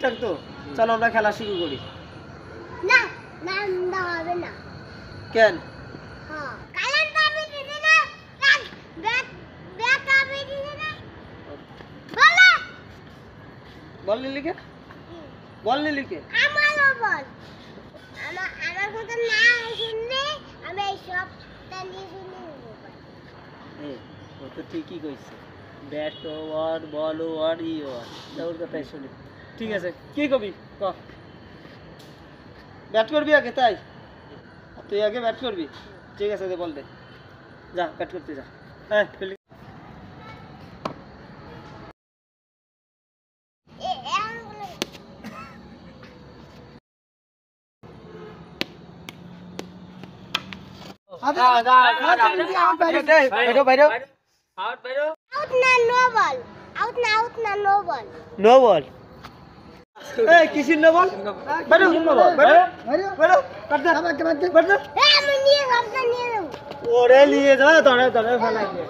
ঠিকঠাক তো? চলো আমরা খেলা শুরু করি। না না না হবে না। কেন? হ্যাঁ কালার দাবি দিতে না ব্যাট ব্যাট দাবি দিতে না বলো বল নিলি কে? বল নিলি কে? আমারও বল আমার কথা না শুনলে আমি এই সবটা নিয়ে শুনে নেব। ও তো ঠিকই কইছে, ব্যাট ওয়ার বল ওয়ার ই ওয়ার, তোর কথাই শুনি। ঠিক আছে, কি কবি ক? ব্যাট করবি আগে তাই? তুই আগে ব্যাট করবি? ঠিক আছে, বল দে, যা ব্যাট করতে যা। হ্যাঁ ফিল্ডিং। No ball. এই কিসির নো বল? বাইরে বাইরে কাট দে কাট দে। আমি নিয়ে সবটা নিয়ে নেব। ওরে নিয়ে যা, ধরে ধরে ফেলাই দে।